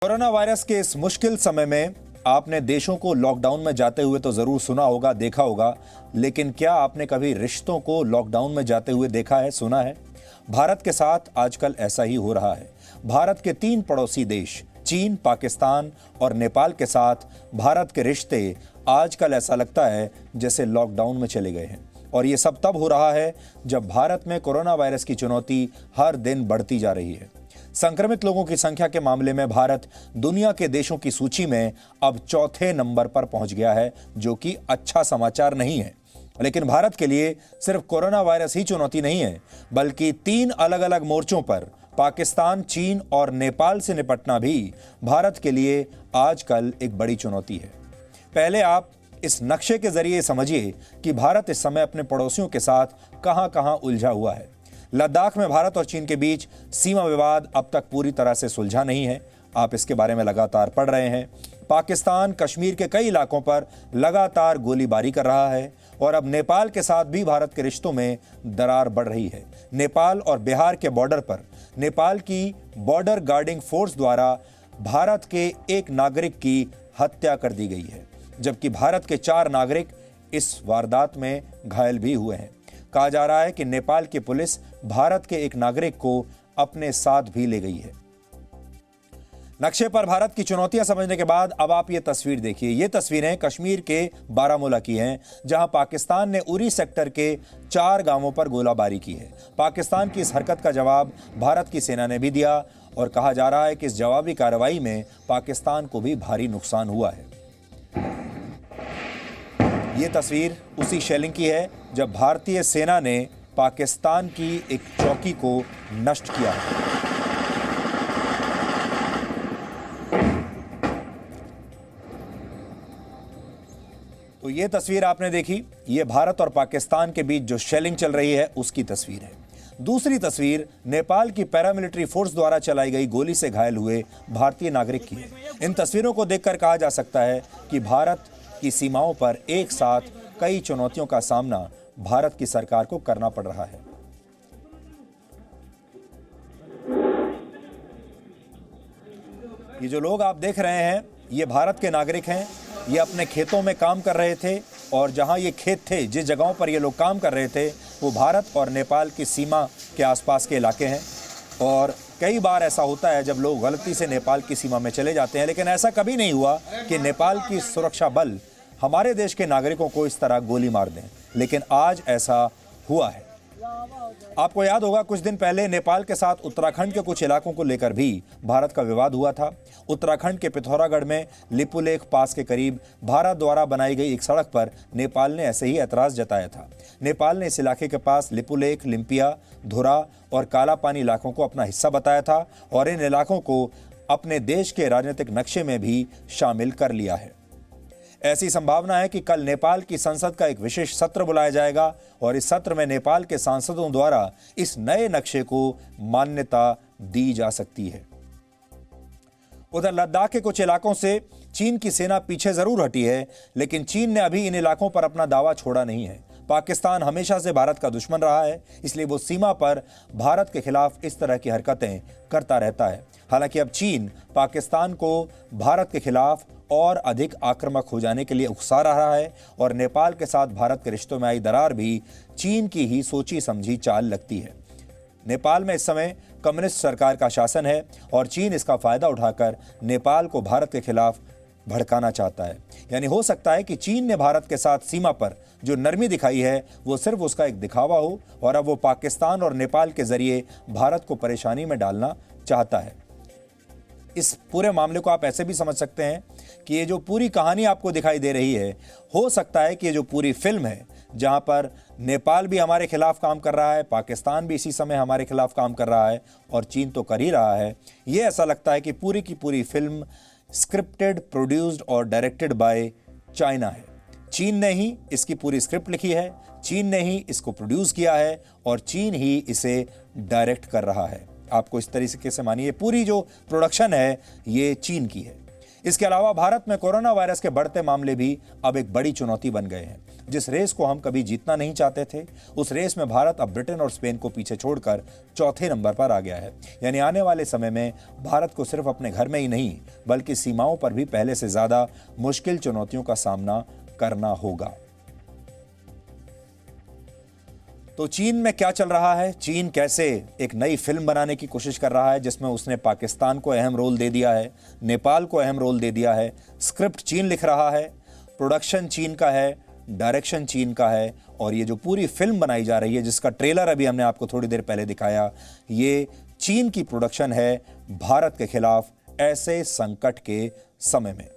Corona virus के इस मुश्किल समय में आपने देशों को लॉकडाउन में जाते हुए तो जरूर सुना होगा, देखा होगा, लेकिन क्या आपने कभी रिश्तों को लॉकडाउन में जाते हुए देखा है, सुना है? भारत के साथ आजकल ऐसा ही हो रहा है। भारत के 3 पड़ोसी देश चीन, पाकिस्तान और नेपाल के साथ भारत के रिश्ते आजकल ऐसा लगता है जैसे लॉकडाउन में चले गए हैं। और ये सब तब हो रहा है जब भारत में कोरोना वायरस की चुनौती हर दिन बढ़ती जा रही है। संक्रमित लोगों की संख्या के मामले में भारत दुनिया के देशों की सूची में अब चौथे नंबर पर पहुंच गया है, जो कि अच्छा समाचार नहीं है। लेकिन भारत के लिए सिर्फ कोरोना वायरस ही चुनौती नहीं है, बल्कि 3 अलग अलग मोर्चों पर पाकिस्तान, चीन और नेपाल से निपटना भी भारत के लिए आजकल एक बड़ी चुनौती है। पहले आप इस नक्शे के जरिए समझिए कि भारत इस समय अपने पड़ोसियों के साथ कहां-कहां उलझा हुआ है। लद्दाख में भारत और चीन के बीच सीमा विवाद अब तक पूरी तरह से सुलझा नहीं है। आप इसके बारे में लगातार पढ़ रहे हैं। पाकिस्तान कश्मीर के कई इलाकों पर लगातार गोलीबारी कर रहा है और अब नेपाल के साथ भी भारत के रिश्तों में दरार बढ़ रही है। नेपाल और बिहार के बॉर्डर पर नेपाल की बॉर्डर गार्डिंग फोर्स द्वारा भारत के एक नागरिक की हत्या कर दी गई है, जबकि भारत के 4 नागरिक इस वारदात में घायल भी हुए हैं। कहा जा रहा है कि नेपाल की पुलिस भारत के एक नागरिक को अपने साथ भी ले गई है। नक्शे पर भारत की चुनौतियां समझने के बाद अब आप ये तस्वीर देखिए। ये तस्वीरें कश्मीर के बारामूला की हैं, जहां पाकिस्तान ने उरी सेक्टर के 4 गांवों पर गोलाबारी की है। पाकिस्तान की इस हरकत का जवाब भारत की सेना ने भी दिया और कहा जा रहा है कि इस जवाबी कार्रवाई में पाकिस्तान को भी भारी नुकसान हुआ है। ये तस्वीर उसी शेलिंग की है जब भारतीय सेना ने पाकिस्तान की एक चौकी को नष्ट किया है। तो ये तस्वीर आपने देखी, ये भारत और पाकिस्तान के बीच जो शेलिंग चल रही है उसकी तस्वीर है। दूसरी तस्वीर नेपाल की पैरामिलिट्री फोर्स द्वारा चलाई गई गोली से घायल हुए भारतीय नागरिक की है। इन तस्वीरों को देखकर कहा जा सकता है कि भारत की सीमाओं पर एक साथ कई चुनौतियों का सामना भारत की सरकार को करना पड़ रहा है। ये जो लोग आप देख रहे हैं, ये भारत के नागरिक हैं। ये अपने खेतों में काम कर रहे थे और जहां ये खेत थे, जिस जगहों पर ये लोग काम कर रहे थे, वो भारत और नेपाल की सीमा के आसपास के इलाके हैं। और कई बार ऐसा होता है जब लोग गलती से नेपाल की सीमा में चले जाते हैं, लेकिन ऐसा कभी नहीं हुआ कि नेपाल की सुरक्षा बल हमारे देश के नागरिकों को इस तरह गोली मार दें, लेकिन आज ऐसा हुआ है। आपको याद होगा, कुछ दिन पहले नेपाल के साथ उत्तराखंड के कुछ इलाकों को लेकर भी भारत का विवाद हुआ था। उत्तराखंड के पिथौरागढ़ में लिपुलेख पास के करीब भारत द्वारा बनाई गई एक सड़क पर नेपाल ने ऐसे ही ऐतराज जताया था। नेपाल ने इस इलाके के पास लिपुलेख, लिम्पिया, धुरा और कालापानी इलाकों को अपना हिस्सा बताया था और इन इलाकों को अपने देश के राजनीतिक नक्शे में भी शामिल कर लिया है। ऐसी संभावना है कि कल नेपाल की संसद का एक विशेष सत्र बुलाया जाएगा और इस सत्र में नेपाल के सांसदों द्वारा इस नए नक्शे को मान्यता दी जा सकती है। उधर लद्दाख के कुछ इलाकों से चीन की सेना पीछे जरूर हटी है, लेकिन चीन ने अभी इन इलाकों पर अपना दावा छोड़ा नहीं है। पाकिस्तान हमेशा से भारत का दुश्मन रहा है, इसलिए वो सीमा पर भारत के खिलाफ इस तरह की हरकतें करता रहता है। हालांकि अब चीन पाकिस्तान को भारत के खिलाफ और अधिक आक्रामक हो जाने के लिए उकसा रहा है और नेपाल के साथ भारत के रिश्तों में आई दरार भी चीन की ही सोची समझी चाल लगती है। नेपाल में इस समय कम्युनिस्ट सरकार का शासन है और चीन इसका फायदा उठाकर नेपाल को भारत के खिलाफ भड़काना चाहता है। यानी हो सकता है कि चीन ने भारत के साथ सीमा पर जो नरमी दिखाई है वो सिर्फ उसका एक दिखावा हो और अब वो पाकिस्तान और नेपाल के जरिए भारत को परेशानी में डालना चाहता है। इस पूरे मामले को आप ऐसे भी समझ सकते हैं कि ये जो पूरी कहानी आपको दिखाई दे रही है, हो सकता है कि ये जो पूरी फिल्म है, जहां पर नेपाल भी हमारे खिलाफ काम कर रहा है, पाकिस्तान भी इसी समय हमारे खिलाफ काम कर रहा है और चीन तो कर ही रहा है, ये ऐसा लगता है कि पूरी की पूरी फिल्म स्क्रिप्टेड, प्रोड्यूस्ड और डायरेक्टेड बाय चाइना है। चीन ने ही इसकी पूरी स्क्रिप्ट लिखी है, चीन ने ही इसको प्रोड्यूस किया है और चीन ही इसे डायरेक्ट कर रहा है। आपको इस तरीके से मानिए, पूरी जो प्रोडक्शन है ये चीन की है। इसके अलावा भारत में कोरोना वायरस के बढ़ते मामले भी अब एक बड़ी चुनौती बन गए हैं। जिस रेस को हम कभी जीतना नहीं चाहते थे, उस रेस में भारत अब ब्रिटेन और स्पेन को पीछे छोड़कर चौथे नंबर पर आ गया है। यानी आने वाले समय में भारत को सिर्फ अपने घर में ही नहीं बल्कि सीमाओं पर भी पहले से ज्यादा मुश्किल चुनौतियों का सामना करना होगा। तो चीन में क्या चल रहा है? चीन कैसे एक नई फिल्म बनाने की कोशिश कर रहा है जिसमें उसने पाकिस्तान को अहम रोल दे दिया है, नेपाल को अहम रोल दे दिया है। स्क्रिप्ट चीन लिख रहा है, प्रोडक्शन चीन का है, डायरेक्शन चीन का है, और ये जो पूरी फिल्म बनाई जा रही है जिसका ट्रेलर अभी हमने आपको थोड़ी देर पहले दिखाया, ये चीन की प्रोडक्शन है भारत के खिलाफ ऐसे संकट के समय में।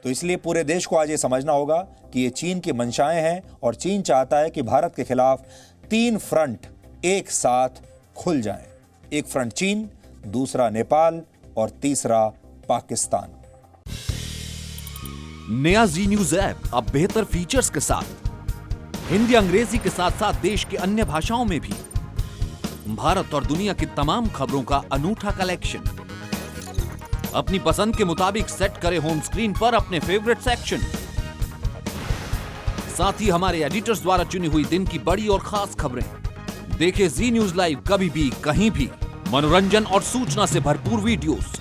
तो इसलिए पूरे देश को आज ये समझना होगा कि ये चीन की मंशाएं हैं और चीन चाहता है कि भारत के खिलाफ 3 फ्रंट एक साथ खुल जाएं। एक फ्रंट चीन, दूसरा नेपाल और तीसरा पाकिस्तान। नया जी न्यूज ऐप अब बेहतर फीचर्स के साथ हिंदी अंग्रेजी के साथ साथ देश की अन्य भाषाओं में भी भारत और दुनिया की तमाम खबरों का अनूठा कलेक्शन। अपनी पसंद के मुताबिक सेट करें होम स्क्रीन पर अपने फेवरेट सेक्शन। साथ ही हमारे एडिटर्स द्वारा चुनी हुई दिन की बड़ी और खास खबरें। देखें जी न्यूज लाइव कभी भी कहीं भी। मनोरंजन और सूचना से भरपूर वीडियोस,